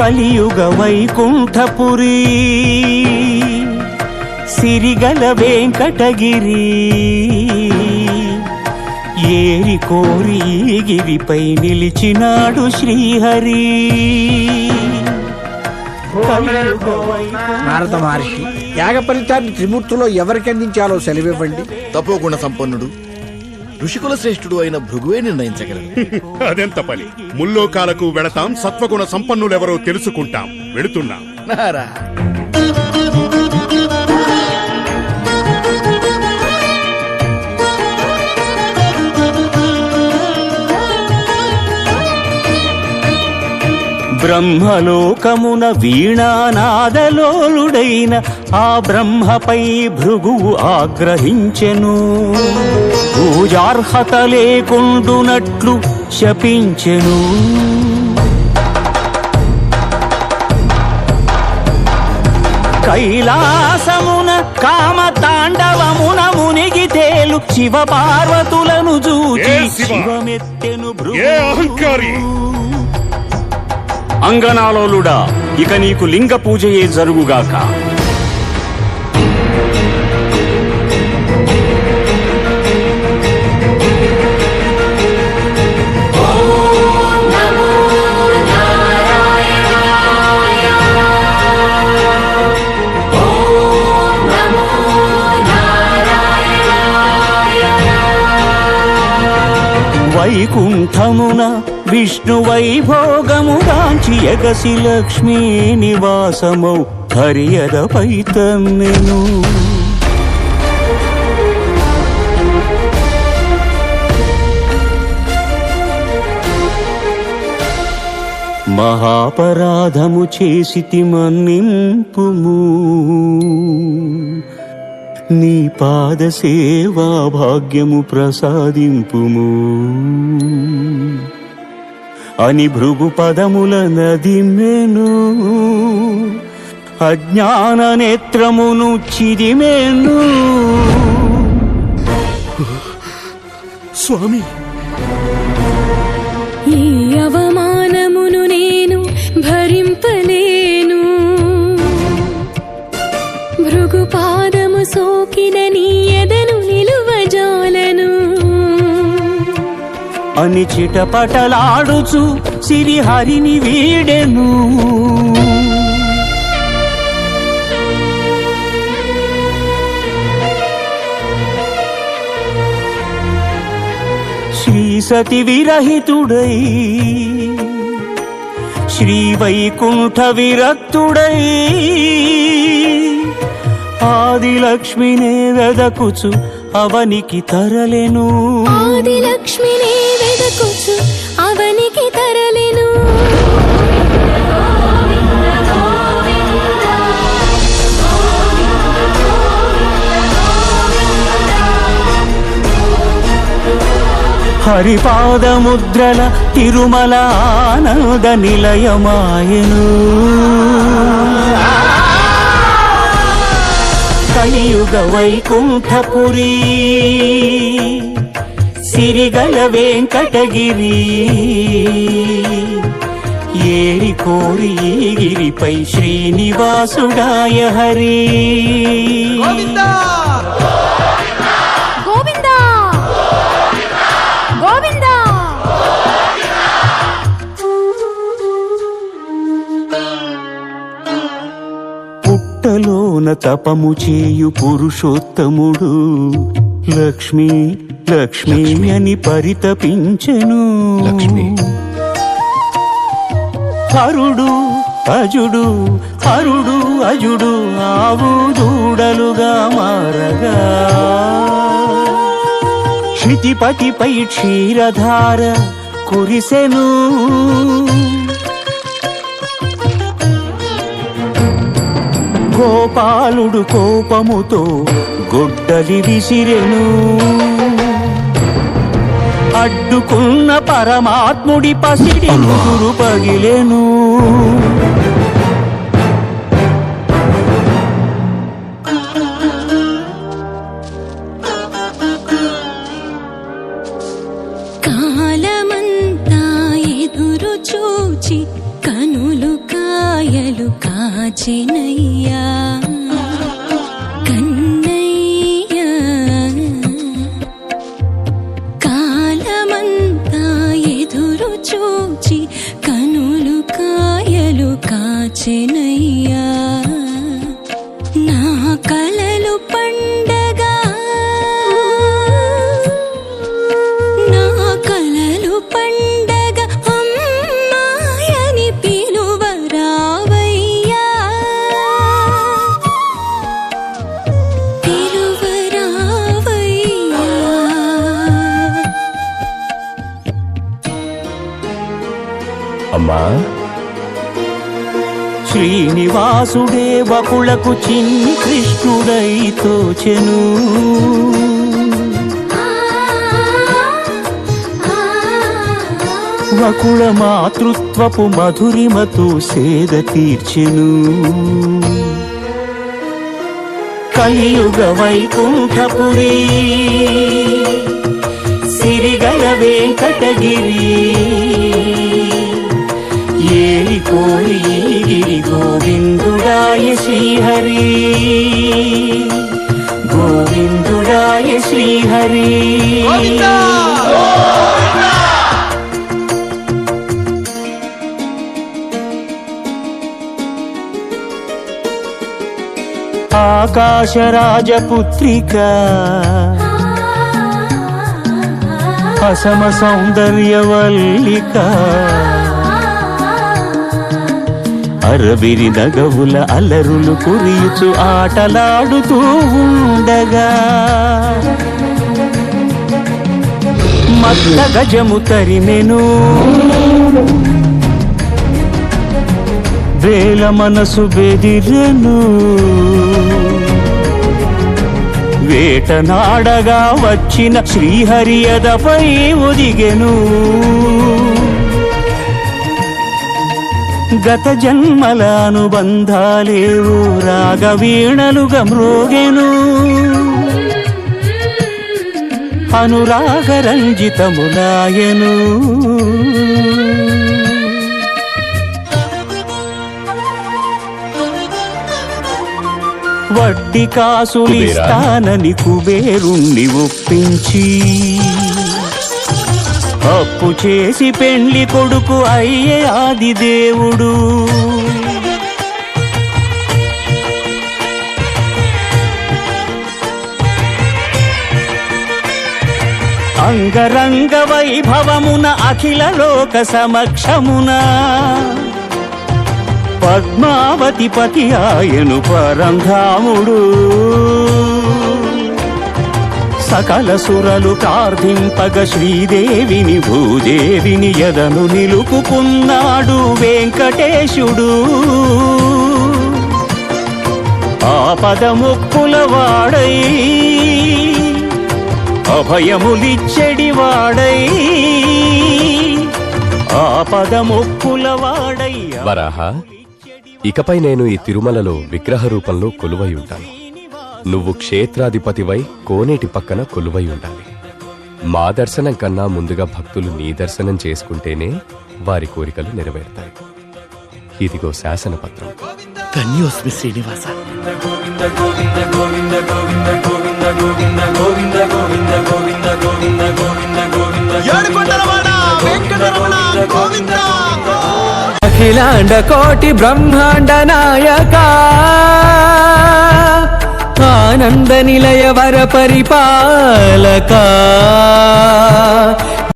కలియుగ వైకుంఠపురి సిరిగల వెంకటగిరి ఏరి కోరి గిరిపై నిలిచినాడు శ్రీహరి. నారద మహర్షి, యాగ ఫలితాన్ని త్రిమూర్తులో ఎవరికి అందించాలో సెలవివ్వండి. తపోగుణ సంపన్నుడు ఋషికుల శ్రేష్ఠుడు అయిన భృగువే నిర్ణయించగలరు. అదెంత పని. ముల్లోకాలకు వెళతాం, సత్వగుణ సంపన్నులెవరో తెలుసుకుంటాం. వెళుతున్నాం. నారా బ్రహ్మలోకమున వీణానాదలోలుడైన ఆ బ్రహ్మపై భృగువు ఆగ్రహించెను. పూజార్హత లేకుండునట్లు శపించెను. కైలాసమున కామతాండవమున మునిగి తేలు శివ పార్వతులను చూచి శివమెత్తెను భృగు. అంగనాలోలుడా, ఇక నీకు లింగ పూజయే జరుగుగాక. వైకుంఠమున విష్ణు వైభోగము గాంచి ఎగసి లక్ష్మీ నివాసమౌ హరియదపై తన్నెను. మహాపరాధము చేసితి మన్నింపుము, నీ పాద సేవా భాగ్యము ప్రసాదింపుము అని భృగు పదముల నదిమెను. అజ్ఞాన నేత్రమును చిదిమెను. స్వామి, ఈ అవమానమును నేను భరింపలేను. భృగు పాదము సోకిన నీ ఎదను నిలువజాలను అని చిటపటలాడుచు సిరిహరిని వీడెను. శ్రీ సతి విరహితుడై శ్రీ వైకుంఠ విరక్తుడై ఆదిలక్ష్మినే వెదకుచు అవనికి తరలెను. ఆదిలక్ష్మినే వెదకుచు అవనికి తరలెను. హరిపాదముద్రల తిరుమల ఆనంద నిలయమాయను. కలియుగ వైకుంఠపురి సిరిగల వెంకటగిరి ఏరి కోరి గిరిపై శ్రీనివాసుడాయ హరి. గోవిందా గోవిందా గోవిందా. పుట్టలోన తపము చేయు పురుషోత్తముడు లక్ష్మీ లక్ష్మీ అని పరితపించెను. హరుడు అజుడు హరుడు అజుడు ఆవు దూడలుగా మారగా క్షితిపతిపై క్షీరధార కురిసెను. గోపాలుడు కోపముతో గొడ్డలి విసిరెను. అడ్డుకున్న పరమాత్ముడి పసిడి ముదురు పగిలెను. కాలమంతా ఎదురు చూచి కనులు కా కనులు కాచెనయ్యా కన్నయ్యా కాలమంతా ఎదురు చూచి కనులు కాయలు కాచెనయ్యా నా కలలు పండగా నా కలలు పండగా అమ్మాయని పిలువరావయ్యా పిలువరావయ్యా అమ్మా శ్రీనివాసుడే వకులకు చిన్ని కృష్ణుడై తోచెను వకుళ మాతృత్వపు మధురిమతో సేద తీర్చెను కలియుగ వైకుంఠపురి సిరిగల వెంకటగిరి ఏలి కోలి గిరి గోవిందుడాయ శ్రీహరి గోవిందుడాయ శ్రీహరి ఆకాశరాజపుత్రిక అసమ సౌందర్యవల్లిక అరవిరి నగవుల అలరులు కురియుచు ఆటలాడుతూ ఉండగా మత్త గజము తరిమెను వేల మనసు బెదిరెను వేటనాడగా వచ్చిన శ్రీహరియదపై ఒదిగెను గత జన్మల అనుబంధాలేవు రాగవీణలుగా మ్రోగెను అనురాగరంజితములాయను వడ్డీ కాసులిస్తానని కుబేరుణ్ణి ఒప్పించి అప్పు చేసి పెండ్లి కొడుకు అయ్యే ఆదిదేవుడు అంగరంగ వైభవమున అఖిల లోక సమక్షమున పద్మావతి పతి ఆయను పరంధాముడు సకల సురలు ప్రార్థింపగ శ్రీదేవిని భూదేవిని ఎదను నిలుపుకున్నాడు వెంకటేశుడు ఆపదముక్కుల వాడై అభయములిచ్చెడి వాడై ఆపదముక్కుల వాడై వరాహ ఇకపై నేను ఈ తిరుమలలో విగ్రహ రూపంలో కొలువై ఉంటాను. నువ్వు క్షేత్రాధిపతివై కోనేటి పక్కన కొలువై ఉండాలి. మా దర్శనం కన్నా ముందుగా భక్తులు నీ దర్శనం చేసుకుంటేనే వారి కోరికలు నెరవేరుతాయి. ఇదిగో శాసనపత్రం. ధన్యోస్మి శ్రీనివాస. అఖిలాండ కోటి బ్రహ్మాండ నాయక ఆనంద నిలయ వర పరిపాలక